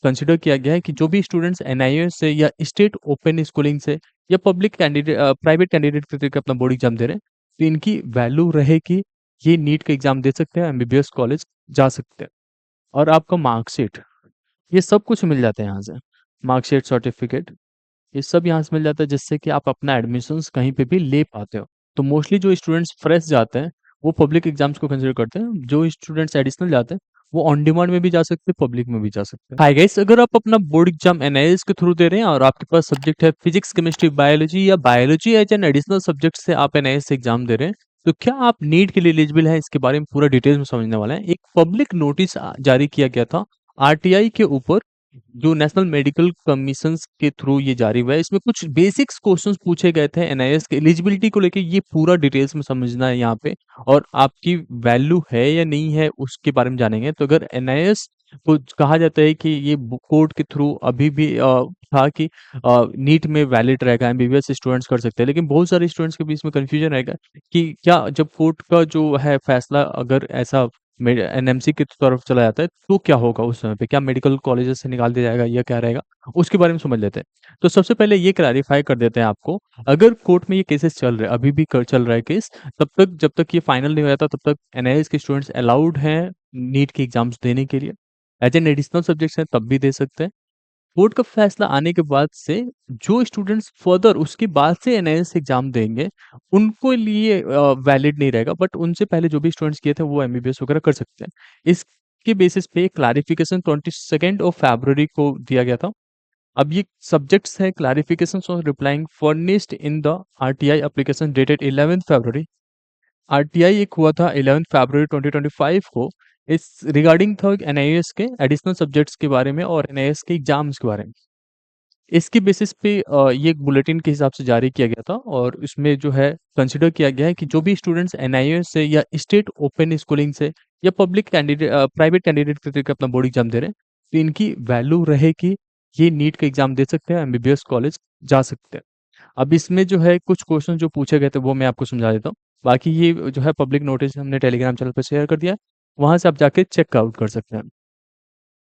Consider किया गया है कि जो भी स्टूडेंट्स एनआईओएस से या स्टेट ओपन स्कूलिंग से या पब्लिक कैंडिडेट प्राइवेट कैंडिडेट के तरीके अपना बोर्ड एग्जाम दे रहे हैं, तो इनकी वैल्यू रहे कि ये नीट का एग्जाम दे सकते हैं, एमबीबीएस कॉलेज जा सकते हैं। और आपका मार्कशीट, ये सब कुछ मिल जाता है यहाँ से। मार्कशीट, सर्टिफिकेट, ये सब यहाँ से मिल जाता है, जिससे कि आप अपना एडमिशन्स कहीं पे भी ले पाते हो। तो मोस्टली जो स्टूडेंट्स फ्रेश जाते हैं, वो पब्लिक एग्जाम्स को कंसीडर करते हैं। जो स्टूडेंट्स एडिशनल जाते हैं, वो ऑन डिमांड में भी जा सकते हैं, पब्लिक में भी जा सकते हैं। हाय गाइस, अगर आप अपना बोर्ड एग्जाम एनआईएस के थ्रू दे रहे हैं और आपके पास सब्जेक्ट है फिजिक्स, केमिस्ट्री, बायोलॉजी, या biology as an additional subject से आप एनआईएस से एग्जाम दे रहे हैं, तो क्या आप नीट के लिए एलिजिबल हैं, इसके बारे में पूरा डिटेल्स में समझने वाला है। एक पब्लिक नोटिस जारी किया गया था आरटीआई के ऊपर, जो नेशनल मेडिकल कमीशन के थ्रू ये जारी हुआ है। इसमें कुछ बेसिक्स क्वेश्चंस पूछे गए थे एनआईएस के एलिजिबिलिटी को लेके, ये पूरा डिटेल्स में समझना है यहाँ पे। और आपकी वैल्यू है या नहीं है, उसके बारे में जानेंगे। तो अगर एनआईएस को कहा जाता है कि ये कोर्ट के थ्रू अभी भी था कि नीट में वैलिड रहेगा, एमबीबीएस स्टूडेंट्स कर सकते हैं, लेकिन बहुत सारे स्टूडेंट्स के बीच में कंफ्यूजन रहेगा कि क्या जब कोर्ट का जो है फैसला अगर ऐसा एनएमसी की तरफ चला जाता है, तो क्या होगा उस समय पे? क्या मेडिकल कॉलेजेस से निकाल दिया जाएगा या क्या रहेगा? उसके बारे में समझ लेते हैं। तो सबसे पहले ये क्लैरिफाई कर देते हैं आपको, अगर कोर्ट में ये केसेस चल रहे हैं, अभी भी चल रहा है केस, तब तक जब तक ये फाइनल नहीं हो जाता, तब तक एनआईएस के स्टूडेंट्स अलाउड हैं नीट के एग्जाम्स देने के लिए। एज एन एडिशनल सब्जेक्ट्स हैं तब भी दे सकते हैं। कोर्ट का फैसला आने के बाद से जो स्टूडेंट्स फर्दर उसके बाद से एनआईएस एग्जाम देंगे, उनको लिए वैलिड नहीं रहेगा, बट उनसे पहले जो भी स्टूडेंट्स किए थे वो एमबीबीएस वगैरह कर सकते हैं। इसके बेसिस पे क्लैरिफिकेशन 22 ऑफ फरवरी को दिया गया था। अब ये सब्जेक्ट्स है clarification of replying furnished in the RTI application dated 11 February. RTI एक हुआ था 11 फरवरी 2025 को, इस रिगार्डिंग था एनआईएस के एडिशनल सब्जेक्ट्स के बारे में और एनआईएस के एग्जाम्स के बारे में। इसके बेसिस पे ये एक बुलेटिन के हिसाब से जारी किया गया था, और इसमें जो है कंसिडर किया गया है कि जो भी स्टूडेंट्स एनआईएस से या स्टेट ओपन स्कूलिंग से या पब्लिक कैंडिडेट प्राइवेट कैंडिडेट के तरीके अपना बोर्ड एग्जाम दे रहे हैं, तो इनकी वैल्यू रहे कि ये नीट का एग्जाम दे सकते हैं, एमबीबीएस कॉलेज जा सकते हैं। अब इसमें जो है कुछ क्वेश्चन जो पूछे गए थे वो मैं आपको समझा देता हूँ। बाकी ये जो है पब्लिक नोटिस हमने टेलीग्राम चैनल पर शेयर कर दिया है, वहां से आप जाके चेक आउट कर सकते हैं।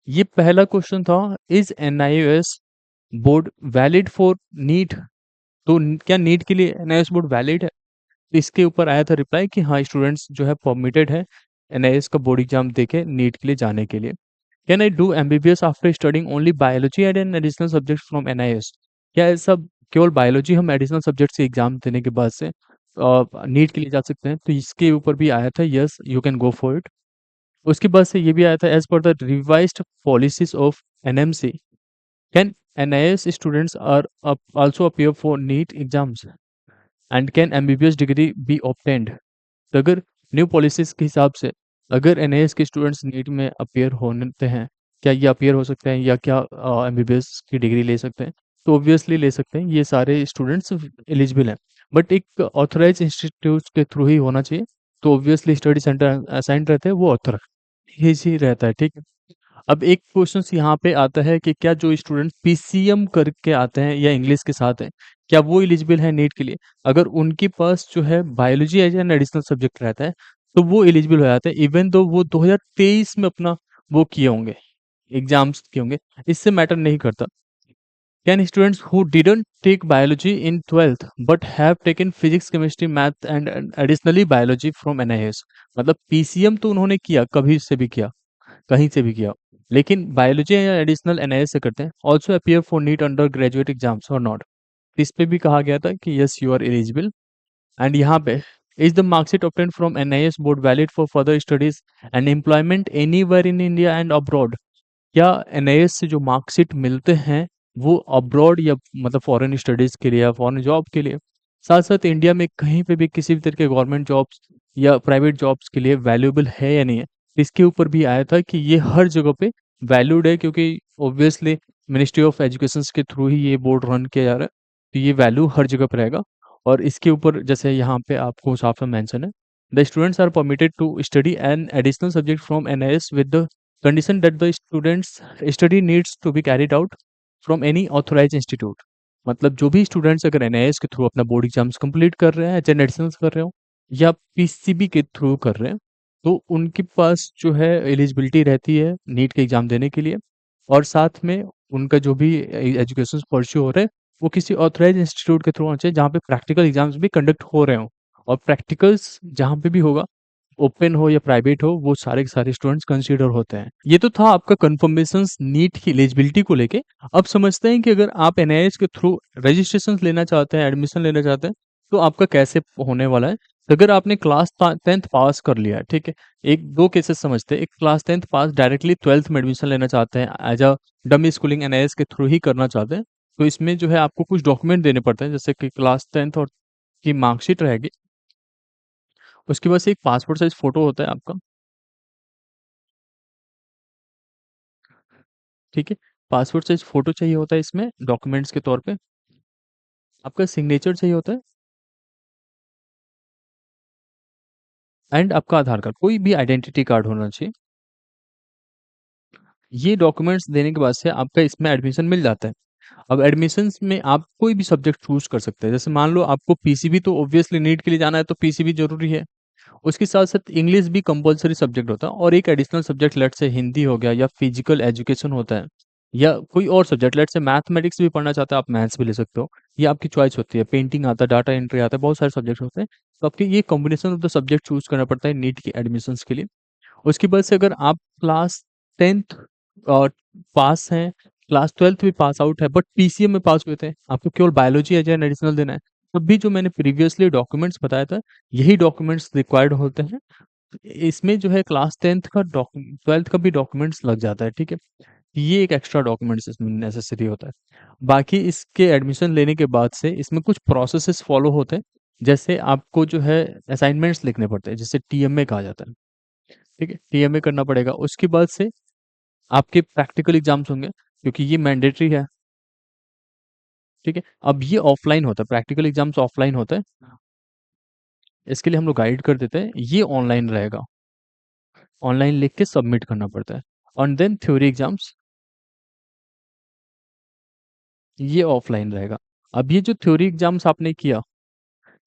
ये पहला क्वेश्चन था, is NIOS board valid for NEET? तो क्या नीट के लिए एनआईओएस बोर्ड वैलिड है? तो इसके ऊपर आया था रिप्लाई कि हाँ, स्टूडेंट्स जो है परमिटेड है एनआईओएस का बोर्ड एग्जाम देके नीट के लिए जाने के लिए। Can I do MBBS after studying only biology and N additional subject from NIOS? क्या ऐसा केवल बायोलॉजी हम एडिशनल सब्जेक्ट से एग्जाम देने के बाद से नीट के लिए जा सकते हैं? तो इसके ऊपर भी आया था yes you can go for it. उसके बाद से ये भी आया था, as per the revised policies of NMC can NIOS students are also appear for NEET exams and can MBBS degree be obtained? तो अगर न्यू पॉलिसीज के हिसाब से अगर एनआईएस के स्टूडेंट्स नीट में अपीयर होते हैं, क्या ये अपीयर हो सकते हैं या क्या एमबीबीएस की डिग्री ले सकते हैं? तो ऑब्वियसली ले सकते हैं, ये सारे स्टूडेंट्स एलिजिबल हैं, बट एक ऑथराइज इंस्टीट्यूट के थ्रू ही होना चाहिए। तो ऑब्वियसली स्टडी सेंटर असाइन रहते हैं, वो ऑथराइज ही रहता है, ठीक है। अब एक क्वेश्चन यहाँ पे आता है कि क्या जो स्टूडेंट पीसीएम करके आते हैं या इंग्लिश के साथ हैं, क्या वो एलिजिबल है नीट के लिए? अगर उनके पास जो है biology as an additional subject रहता है, तो वो एलिजिबल हो जाते हैं, इवन दो वो 2023 में अपना वो किए होंगे, एग्जाम्स किए होंगे, इससे मैटर नहीं करता। Can students who didn't take biology in 12th but have taken physics, chemistry, math and additionally biology from NIOS? मतलब पीसीएम तो उन्होंने किया, कभी से भी किया, कहीं से भी किया, लेकिन बायोलॉजी या एडिशनल एनआईएस से करते हैं, also appear for NEET under graduate exams or not? इस पे भी कहा गया था कि yes you are eligible. And यहाँ पे, is the marksheet obtained from NIOS board valid for further studies and employment anywhere in India and abroad? क्या एनआईएस से जो मार्कशीट मिलते हैं वो अब्रॉड या मतलब फॉरेन स्टडीज के लिए या फॉरेन जॉब के लिए, साथ साथ इंडिया में कहीं पे भी किसी भी तरह के गवर्नमेंट जॉब्स या प्राइवेट जॉब्स के लिए वैल्यूएबल है या नहीं है? इसके ऊपर भी आया था कि ये हर जगह पे वैल्यूड है, क्योंकि ऑब्वियसली मिनिस्ट्री ऑफ एजुकेशन के थ्रू ही ये बोर्ड रन किया जा रहा है, तो ये वैल्यू हर जगह पे रहेगा। और इसके ऊपर जैसे यहाँ पे आपको साफ साफ मेंशन है, the students are permitted to study an additional subject from NIOS with the condition that the students study needs to be carried out from any authorized institute। मतलब जो भी स्टूडेंट्स अगर एनआईएस के थ्रू अपना board exams complete कर रहे हैं, चाहे एडिशनल्स कर रहे हो या पीसीबी के थ्रू कर रहे हैं, तो उनके पास जो है एलिजिबिलिटी रहती है नीट के एग्जाम देने के लिए। और साथ में उनका जो भी एजुकेशन परस्यू हो रहा है, वो किसी ऑथराइज्ड इंस्टीट्यूट के थ्रू होना चाहिए, जहाँ पे प्रैक्टिकल एग्ज़ाम्स भी कंडक्ट हो रहे हों। और प्रैक्टिकल्स जहाँ पे भी होगा, ओपन हो या प्राइवेट हो, वो सारे के सारे स्टूडेंट्स कंसीडर होते हैं। ये तो था आपका कन्फर्मेशंस नीट की एलिजिबिलिटी को लेके। अब समझते हैं कि अगर आप एनआईएएस के थ्रू रजिस्ट्रेशन लेना चाहते हैं, एडमिशन लेना चाहते हैं, तो आपका कैसे होने वाला है। तो अगर आपने क्लास 10th पास कर लिया है, ठीक है? एक 2 केसेस समझते हैं। एक क्लास 10th पास डायरेक्टली 12th में एडमिशन लेना चाहते हैं, एज़ अ डमी स्कूलिंग एनआईएएस के थ्रू ही करना चाहते हैं। तो इसमें जो है आपको कुछ डॉक्यूमेंट देने पड़ते हैं, जैसे कि क्लास 10th और की मार्कशीट रहेगी। उसके बाद से एक पासपोर्ट साइज़ फ़ोटो होता है आपका, ठीक है? पासपोर्ट साइज़ फ़ोटो चाहिए होता है इसमें डॉक्यूमेंट्स के तौर पे। आपका सिग्नेचर चाहिए होता है एंड आपका आधार कार्ड, कोई भी आइडेंटिटी कार्ड होना चाहिए। ये डॉक्यूमेंट्स देने के बाद से आपका इसमें एडमिशन मिल जाता है। अब एडमिशन्स में आप कोई भी सब्जेक्ट चूज़ कर सकते हैं। जैसे मान लो आपको पीसीबी, तो ऑब्वियसली नीट के लिए जाना है तो पीसीबी ज़रूरी है। उसके साथ-साथ इंग्लिश भी कंपल्सरी सब्जेक्ट होता है और एक additional subject let's say Hindi हो गया या फिजिकल एजुकेशन होता है या कोई और सब्जेक्ट लेट्स से मैथमेटिक्स भी पढ़ना चाहते हैं, आप मैथ्स भी ले सकते हो। ये आपकी चॉइस होती है। पेंटिंग आता है, डाटा एंट्री आता है, बहुत सारे सब्जेक्ट होते हैं। तो आपके ये combination of the subject choose करना पड़ता है नीट की एडमिशन्स के लिए। उसके बाद से अगर आप क्लास 10th अ, पास हैं, क्लास 12th भी पास आउट है बट पीसीएम में पास हुए थे, आपको केवल बायोलॉजी एज एन एडिशनल देना है, तब भी जो मैंने प्रीवियसली डॉक्यूमेंट्स बताया था, यही डॉक्यूमेंट्स रिक्वायर्ड होते हैं। इसमें जो है क्लास 10th का 12th का भी डॉक्यूमेंट्स लग जाता है, ठीक है? ये एक एक्स्ट्रा डॉक्यूमेंट्स इसमें नेसेसरी होता है। बाकी इसके एडमिशन लेने के बाद से इसमें कुछ प्रोसेसेस फॉलो होते हैं। जैसे आपको जो है असाइनमेंट्स लिखने पड़ते हैं, जिसे टीएमए कहा जाता है, ठीक है? टीएमए करना पड़ेगा। उसके बाद से आपके प्रैक्टिकल एग्ज़ाम्स होंगे, क्योंकि ये मैंडेटरी है, ठीक है? अब ये ऑफ़लाइन होता है, प्रैक्टिकल एग्ज़ाम्स ऑफ़लाइन होता है। इसके लिए हम लोग गाइड कर देते हैं, ये ऑनलाइन रहेगा। ऑनलाइन लिख के सबमिट करना पड़ता है। एंड देन थ्योरी एग्ज़ाम्स, ये ऑफ़लाइन रहेगा। अब ये जो थ्योरी एग्ज़ाम्स आपने किया,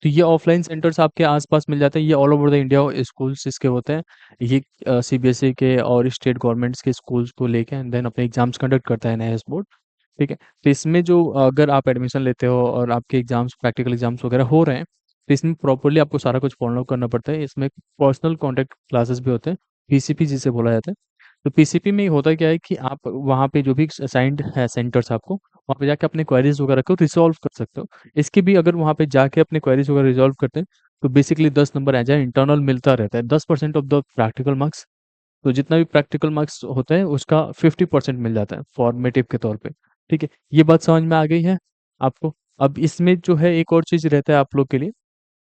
तो ये ऑफ़लाइन सेंटर्स आपके आस-पास मिल जाते हैं। ये all over the India schools इसके होते हैं। ये सीबीएसई के और स्टेट गवर्नमेंट्स के स्कूल्स को लेके एंड देन अपने एग्ज़ाम्स कंडक्ट करता है एनआईएस बोर्ड, ठीक है? तो इसमें जो अगर आप एडमिशन लेते हो और आपके एग्ज़ाम्स प्रैक्टिकल एग्ज़ाम्स वगैरह हो रहे हैं, तो इसमें प्रॉपर्ली आपको सारा कुछ फ़ॉलो करना पड़ता है। इसमें पर्सनल कॉन्टैक्ट क्लासेस भी होते हैं, पीसीपी जिसे बोला जाता है। तो पीसीपी में होता क्या है कि आप वहाँ पे जो भी असाइन्ड है सेंटर्स आपको, वहाँ पे जाके अपने क्वेरीज़ वगैरह को रिज़ॉल्व कर सकते हो। इसके भी अगर वहाँ पे जाके अपने क्वेरीज़ वगैरह रिज़ॉल्व करते हैं, तो basically 10 number as a internal मिलता रहता है। 10% ऑफ द प्रैक्टिकल मार्क्स, तो जितना भी प्रैक्टिकल मार्क्स होता है उसका 50% मिल जाता है फॉर्मेटिव के तौर पे, ठीक है? ये बात समझ में आ गई है आपको? अब इसमें जो है एक और चीज़ रहता है आप लोग के लिए,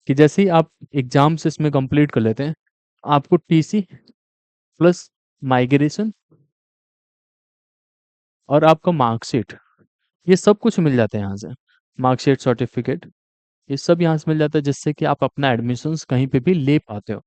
कि जैसे ही आप एग्ज़ाम्स इसमें कंप्लीट कर लेते हैं, आपको टीसी प्लस माइग्रेशन और आपका मार्कशीट, ये सब कुछ मिल जाता है यहाँ से। मार्कशीट, सर्टिफ़िकेट, ये सब यहाँ से मिल जाता है, जिससे कि आप अपना एडमिशन्स कहीं पे भी ले पाते हो,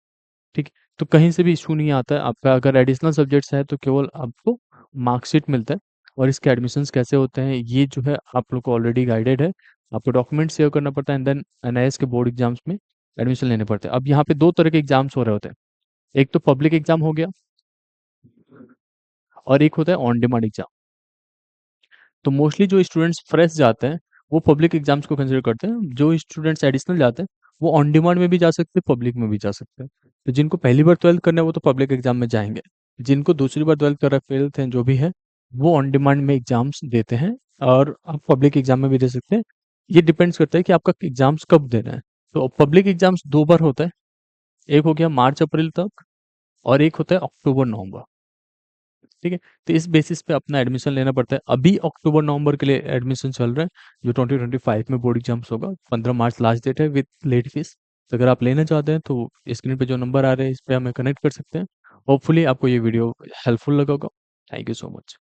ठीक है? तो कहीं से भी इश्यू नहीं आता है। आपका अगर एडिशनल सब्जेक्ट्स है तो केवल आपको मार्कशीट मिलता है। और इसके एडमिशन्स कैसे होते हैं, ये जो है आप लोग को ऑलरेडी गाइडेड है। आपको डॉक्यूमेंट शेयर करना पड़ता है एंड देन एनआईएस के बोर्ड एग्ज़ाम्स में एडमिशन लेने पड़ते हैं। अब यहाँ पे 2 तरह के एग्ज़ाम्स हो रहे होते हैं। एक तो पब्लिक एग्ज़ाम हो गया और एक होता है ऑन डिमांड एग्ज़ाम। तो मोस्टली जो स्टूडेंट्स फ्रेश जाते हैं, वो पब्लिक एग्ज़ाम्स को कंसीडर करते हैं। जो स्टूडेंट्स एडिशनल जाते हैं, वो ऑन डिमांड में भी जा सकते हैं, पब्लिक में भी जा सकते हैं। तो जिनको पहली बार 12th करना है, वो तो पब्लिक एग्ज़ाम में जाएँगे। जिनको दूसरी बार 12th कर रहे हैं, 12th हैं, जो भी है, वो ऑन डिमांड में एग्ज़ाम्स देते हैं और आप पब्लिक एग्ज़ाम में भी दे सकते हैं। ये डिपेंड्स करता है कि आपका एग्ज़ाम्स कब देना है। तो पब्लिक एग्ज़ाम्स 2 बार होता है। एक हो गया मार्च-अप्रैल तक और एक होता है अक्टूबर-नवंबर। ठीक है? तो इस बेसिस पे अपना एडमिशन लेना पड़ता है। अभी अक्टूबर-नवंबर के लिए एडमिशन चल रहा है, जो 2025 में बोर्ड एग्ज़ाम्स होगा। 15 मार्च लास्ट डेट है विथ लेट फीस। तो अगर आप लेना चाहते हैं तो स्क्रीन पे जो नंबर आ रहे हैं, इस पे हमें कनेक्ट कर सकते हैं। होपफुली आपको ये वीडियो हेल्पफुल लगा होगा। Thank you so much.